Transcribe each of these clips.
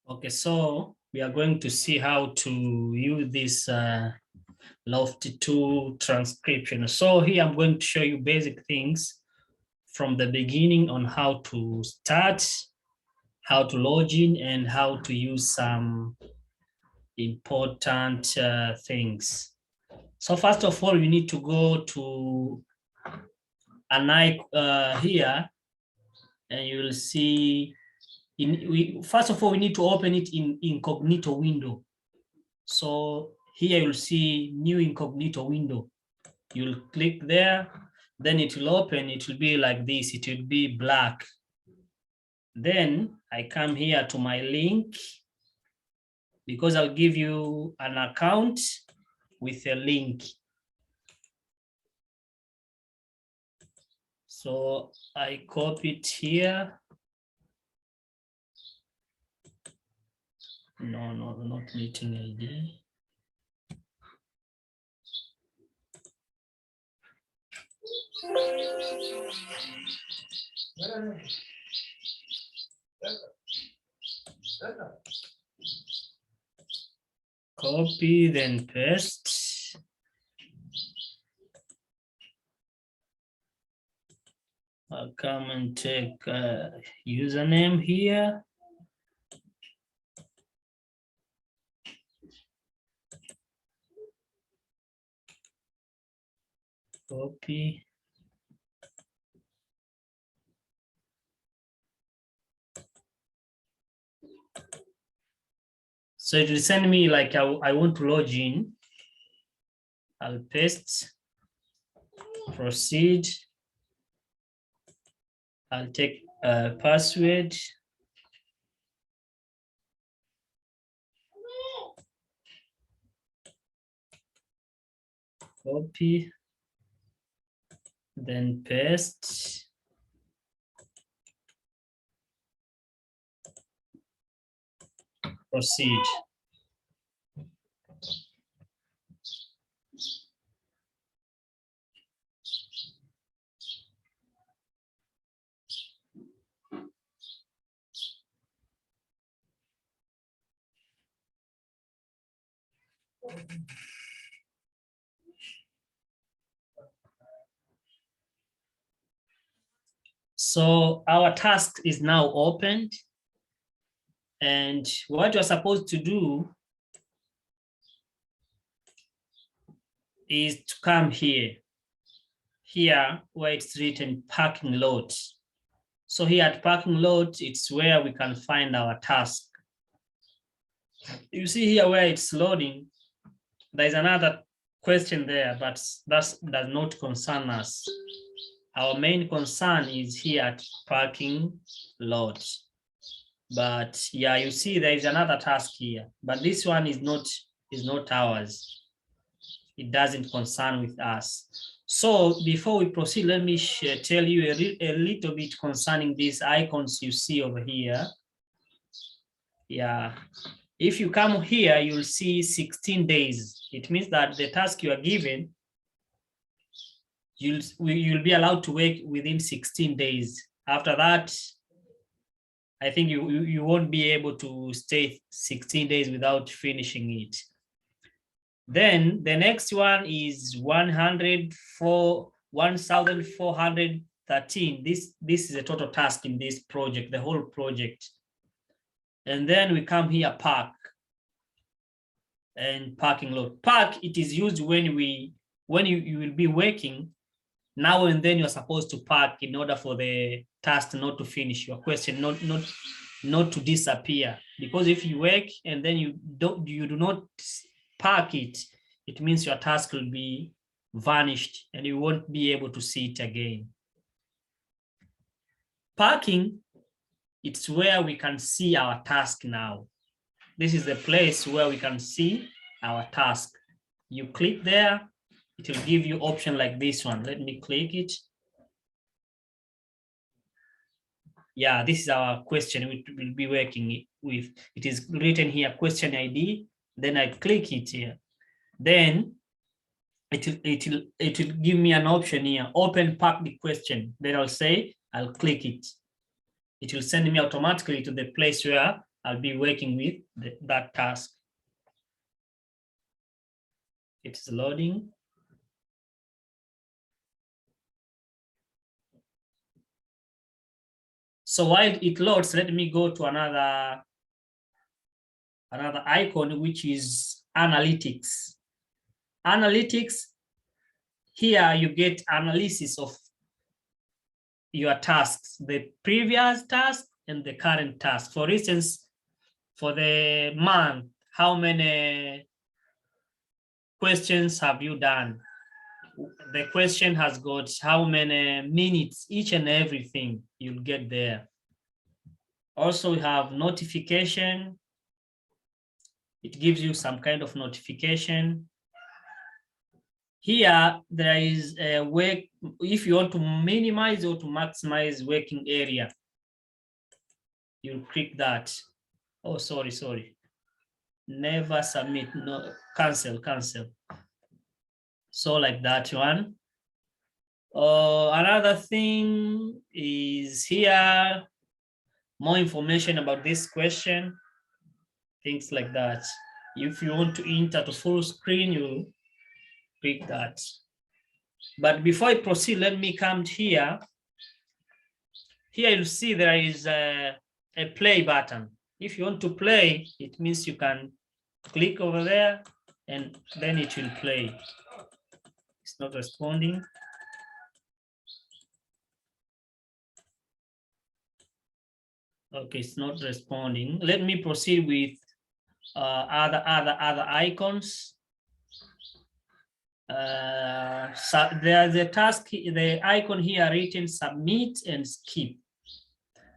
Okay, so we are going to see how to use this Loft 2 transcription. So here I'm going to show you basic things from the beginning on how to start, how to log in, and how to use some important things. So first of all, you need to go to an icon here, and you will see. First of all, we need to open it in incognito window. So here you'll see new incognito window. You'll click there, then it will open. It will be like this. It will be black. Then I come here to my link because I'll give you an account with a link. So I copy it here. No, not meeting ID. Copy, then paste. I'll come and take username here. Copy. So it will send me like I want to log in. I'll paste, proceed. I'll take a password. Copy, then paste. Proceed. So our task is now opened. And what you're supposed to do is to come here where it's written parking lot. So here at parking lot, it's where we can find our task. You see here where it's loading, there's another question there, but that does not concern us. Our main concern is here at parking lot. But yeah, you see there is another task here, but this one is not ours. It doesn't concern with us. So before we proceed, let me tell you a little bit concerning these icons you see over here. Yeah, if you come here, you'll see 16 days. It means that the task you are given, you'll be allowed to work within 16 days. After that, I think you won't be able to stay 16 days without finishing it. Then the next one is 1,413. This is a total task in this project, the whole project. And then we come here, park and parking lot. Park, it is used when you will be working. Now and then you're supposed to park in order for the task not to finish, your question not to disappear. Because if you work and then you do not park it, it means your task will be vanished and you won't be able to see it again. Parking, it's where we can see our task now. This is the place where we can see our task. You click there, it will give you option like this one. Let me click it. Yeah, this is our question we will be working with. It is written here, question ID. Then I click it here. Then it will give me an option here, open park the question. Then I'll click it. It will send me automatically to the place where I'll be working with that task. It's loading. So while it loads, let me go to another icon, which is analytics. Analytics, here you get analysis of your tasks, the previous task and the current task. For instance, for the month, how many questions have you done? The question has got how many minutes, each and everything you'll get there. Also, we have notification. It gives you some kind of notification. Here, there is a work, if you want to minimize or to maximize working area, you click that. Oh, sorry. Never submit, no, cancel. So like that one. Another thing is here, more information about this question, things like that. If you want to enter to full screen, you click that. But before I proceed, let me come here. Here you'll see there is a play button. If you want to play, it means you can click over there and then it will play. It's not responding. Okay, it's not responding. Let me proceed with other icons. So there's a task, the icon here written submit and skip.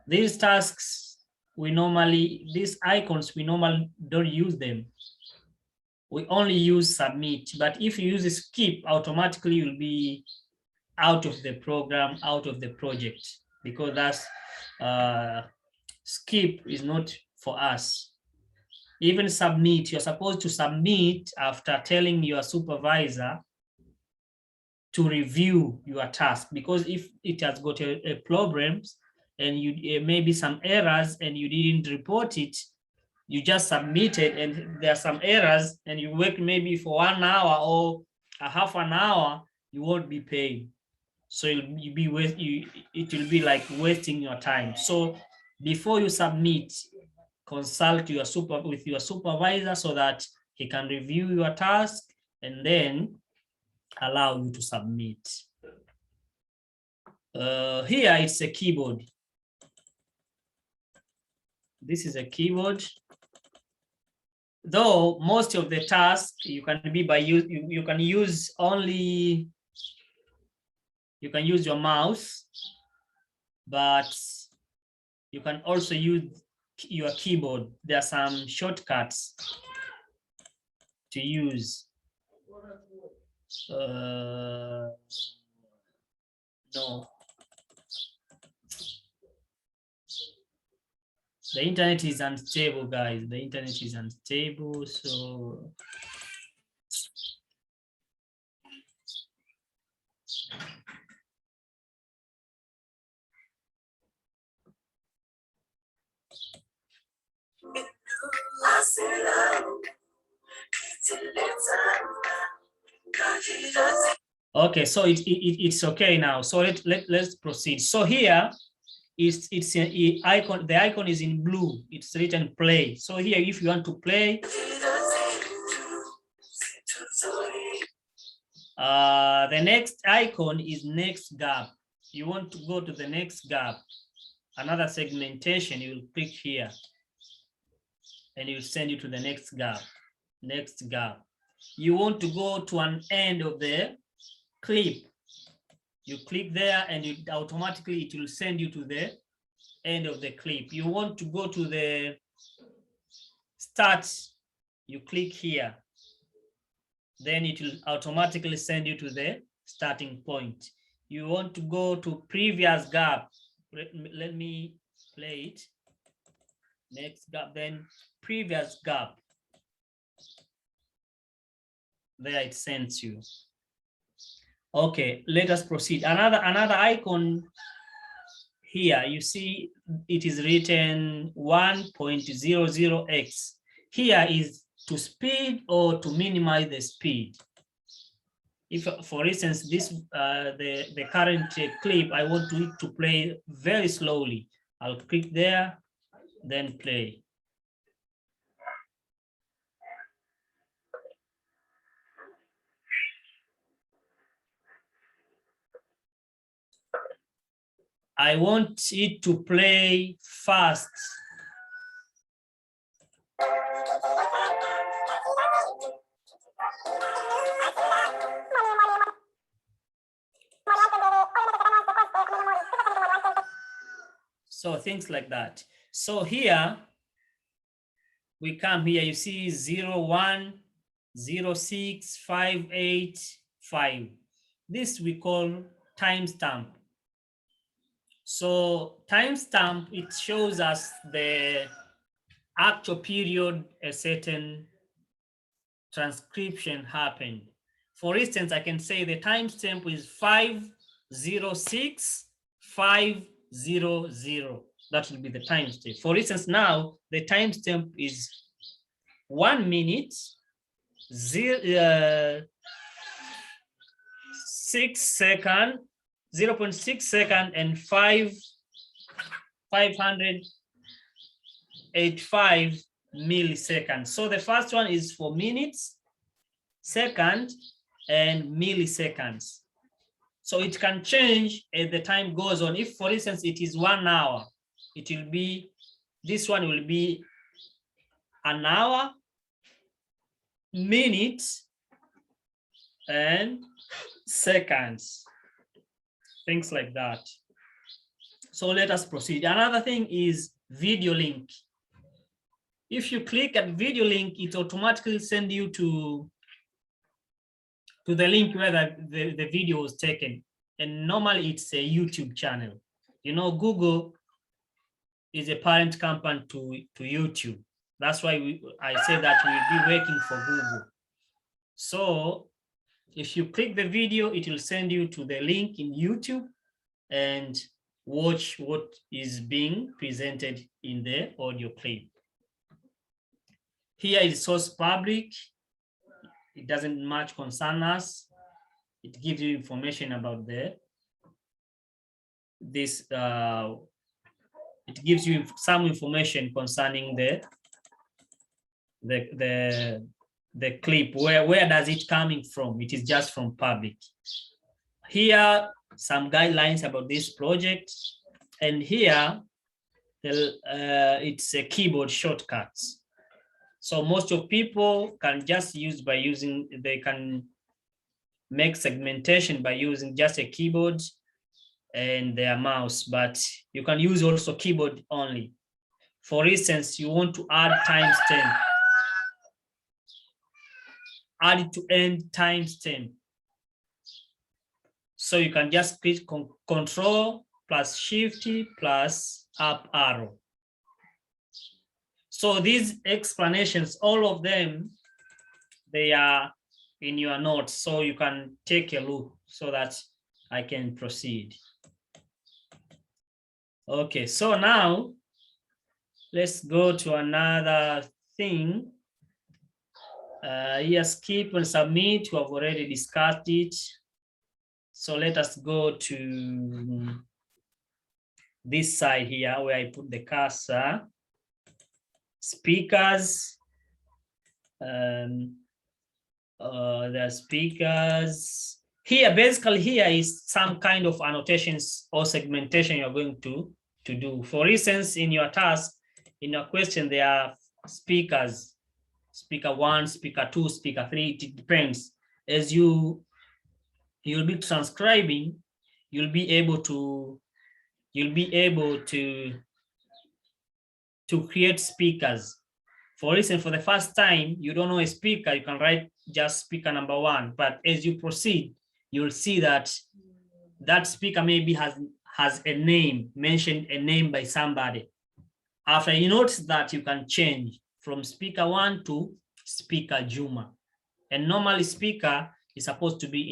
These tasks, these icons, we normally don't use them. We only use submit, but if you use skip, automatically you'll be out of the program, out of the project, because that's skip is not for us. Even submit, you're supposed to submit after telling your supervisor to review your task, because if it has got a problems and you maybe some errors and you didn't report it, you just submitted and there are some errors and you work maybe for 1 hour or a half an hour, you won't be paid. So it will be like wasting your time. So before you submit, consult with your supervisor so that he can review your task and then allow you to submit. Here it's a keyboard. This is a keyboard. Though most of the tasks you can be by you can use only, you can use your mouse, but you can also use your keyboard. There are some shortcuts to use. No. The internet is unstable, guys. The internet is unstable, so okay, so it's okay now. So let's proceed. So here it's an icon. The icon is in blue. It's written play. So here, if you want to play, the next icon is next gap. You want to go to the next gap, another segmentation, you will click here and it will send you to the next gap. Next gap. You want to go to an end of the clip, you click there and it automatically it will send you to the end of the clip. You want to go to the start, you click here, then it will automatically send you to the starting point. You want to go to previous gap, let me play it. Next gap, then previous gap. There it sends you. Okay, let us proceed. Another icon here you see it is written 1.00x. Here is to speed or to minimize the speed. If, for instance, this the current clip, I want it to play very slowly, I'll click there, then play. I want it to play fast. So things like that. So here, we come here, you see 0, 1, 0, 6, 5, 8, 5. This we call timestamp. So timestamp, it shows us the actual period a certain transcription happened. For instance, I can say the timestamp is 5:06:5:00. That will be the timestamp. For instance, now the timestamp is 1 minute, 6 second, 0.6 second, and 585 milliseconds. So the first one is for minutes, second, and milliseconds. So it can change as the time goes on. If, for instance, it is 1 hour, it will be, this one will be an hour, minutes, and seconds, things like that. So let us proceed. Another thing is video link. If you click at video link, it automatically sends you to the link where the video was taken. And normally it's a YouTube channel. You know, Google is a parent company to YouTube. That's why I say that we'll be working for Google. So if you click the video, it will send you to the link in YouTube and watch what is being presented in the audio clip. Here is source public. It doesn't much concern us. It gives you information about this. It gives you some information concerning the clip. Where does it coming from? It is just from public. Here, some guidelines about this project, and here it's a keyboard shortcuts. So most of people can just use by using, they can make segmentation by using just a keyboard and their mouse, but you can use also keyboard only. For instance, you want to add timestamp, add it to end timestamp. So you can just click Control plus Shift plus up arrow. So these explanations, all of them, they are in your notes, so you can take a look so that I can proceed. Okay, so now let's go to another thing. Here, skip and submit, we have already discussed it. So let us go to this side here where I put the cursor. Speakers. The speakers. Here, basically here is some kind of annotations or segmentation you're going to do. For instance, in your task, in your question, there are speakers. Speaker 1, speaker 2, speaker 3, it depends. As you'll be transcribing, you'll be able to create speakers. For instance, for the first time, you don't know a speaker, you can write just speaker number 1. But as you proceed, you'll see that that speaker maybe has a name, mentioned a name by somebody. After you notice that, you can change from speaker 1 to speaker Juma. And normally speaker is supposed to be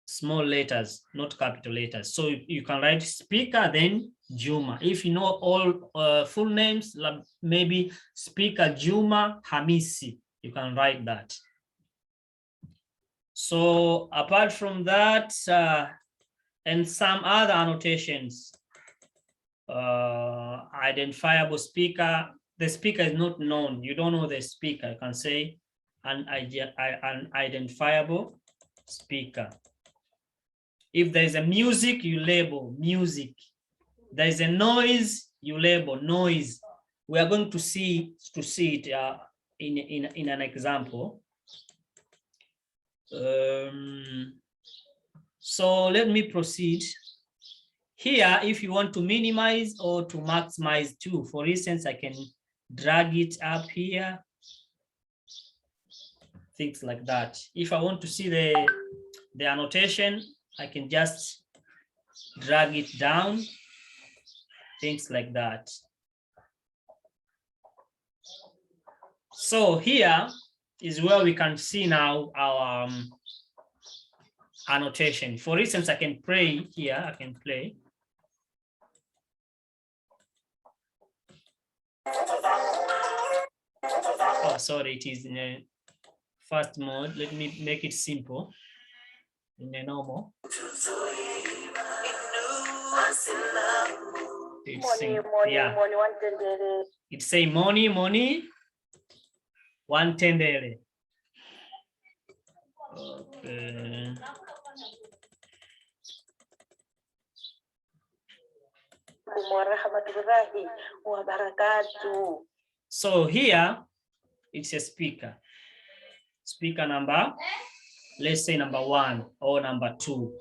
small letters, not capital letters. So you can write speaker, then Juma. If you know all full names, like maybe speaker Juma Hamisi, you can write that. So apart from that, and some other annotations, identifiable speaker, the speaker is not known. You don't know the speaker. You can say an identifiable speaker. If there's a music, you label music. There's a noise, you label noise. We are going to see it in an example. So let me proceed. Here, if you want to minimize or to maximize too, for instance, I can drag it up here, things like that. If I want to see the annotation, I can just drag it down, things like that. So here is where we can see now our annotation. For instance, I can play here, I can play. Oh, sorry, it is in a fast mode. Let me make it simple in a normal. It's say money, money, 110. Okay. So here it's a speaker. Speaker number, let's say number 1 or number 2.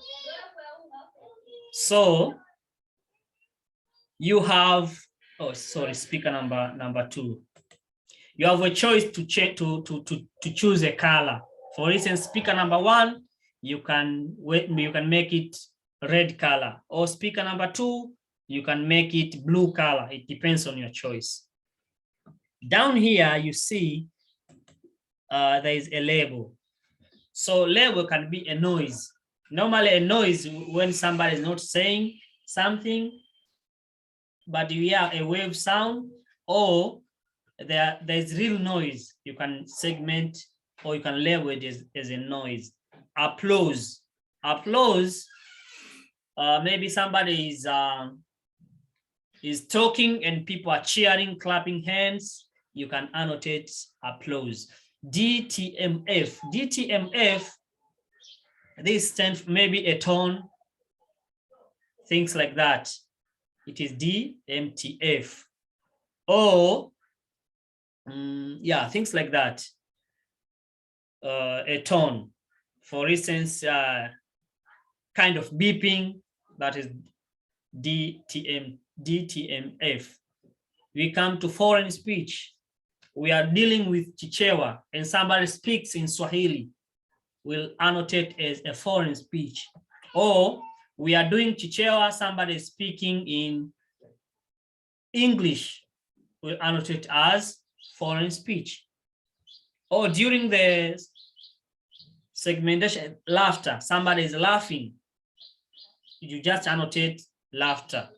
So you have, oh sorry, speaker number 2. You have a choice to choose a color. For instance, speaker number 1, you can make it red color, or speaker number 2, you can make it blue color. It depends on your choice. Down here, you see there is a label. So label can be a noise. Normally a noise when somebody is not saying something, but you hear a wave sound, or there's real noise. You can segment or you can label it as a noise. Applause. Applause, maybe somebody is talking and people are cheering, clapping hands. You can annotate applause. DTMF. DTMF, this stands for maybe a tone, things like that. It is DMTF. Or, yeah, things like that. A tone. For instance, kind of beeping, that is DTMF. We come to foreign speech. We are dealing with Chichewa and somebody speaks in Swahili, we'll annotate as a foreign speech. Or we are doing Chichewa, somebody is speaking in English, we'll annotate as foreign speech. Or during the segmentation, laughter, somebody is laughing, you just annotate laughter.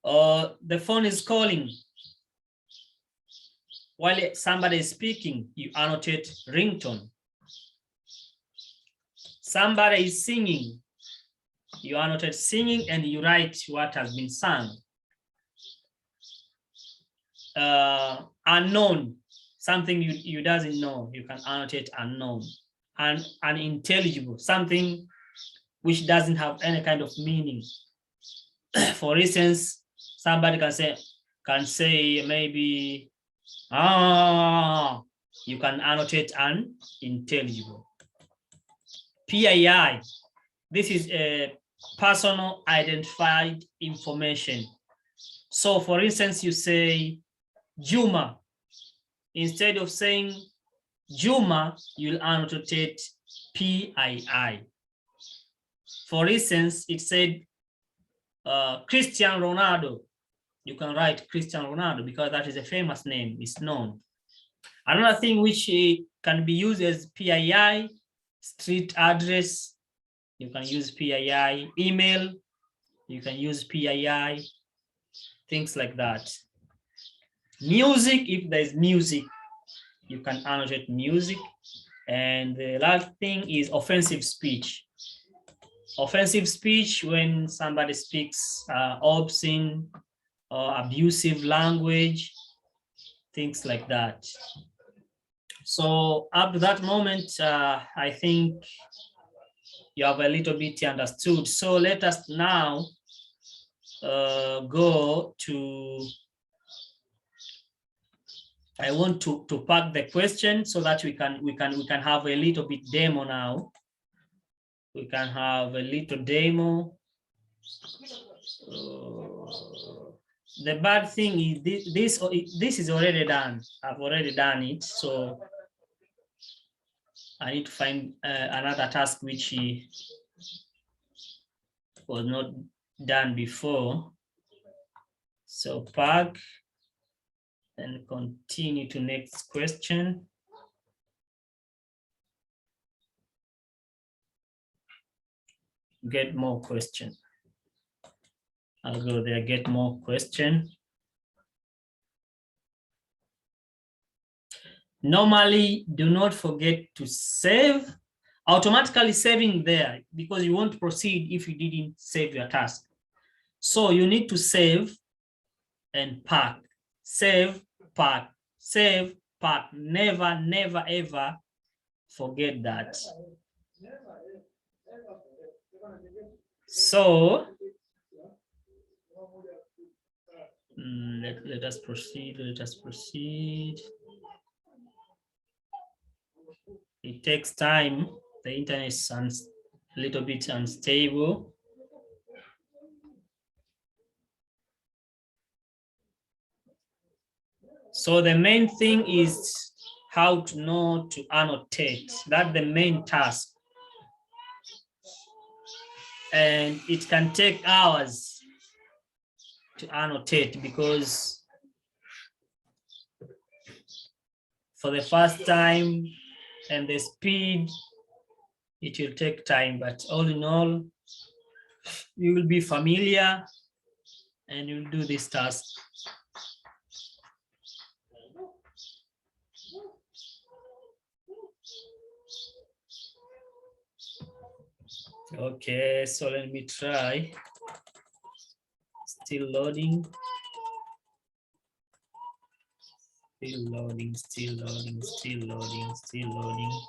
Or the phone is calling, while somebody is speaking, you annotate ringtone. Somebody is singing, you annotate singing and you write what has been sung. Unknown, something you doesn't know, you can annotate unknown. And unintelligible, something which doesn't have any kind of meaning. For instance, somebody can say maybe, you can annotate unintelligible. PII, this is a personal identified information. So for instance, you say Juma. Instead of saying Juma, you'll annotate PII. For instance, it said Cristiano Ronaldo. You can write Cristiano Ronaldo because that is a famous name, it's known. Another thing which can be used as PII Street address, you can use PII. Email, you can use PII. Things like that. Music, if there's music, you can annotate music. And the last thing is offensive speech. Offensive speech, when somebody speaks obscene or abusive language, things like that. So up to that moment, I think you have a little bit understood. So let us now go to, I want to pack the question so that we can have a little bit demo now. We can have a little demo. The bad thing is this is already done. I've already done it, so I need to find another task which was not done before. So pack and continue to next question. Get more question. I'll go there, get more question. Normally, do not forget to save. Automatically saving there because you won't proceed if you didn't save your task. So you need to save and pack. Save, pack, save, pack. Never, never, ever forget that. So let us proceed. Let us proceed. It takes time. The internet is a little bit unstable. So the main thing is how to know to annotate. That's the main task. And it can take hours to annotate because for the first time and the speed, it will take time, but all in all, you will be familiar and you'll do this task. Okay, so let me try. Still loading. Still loading, still loading, still loading, still loading.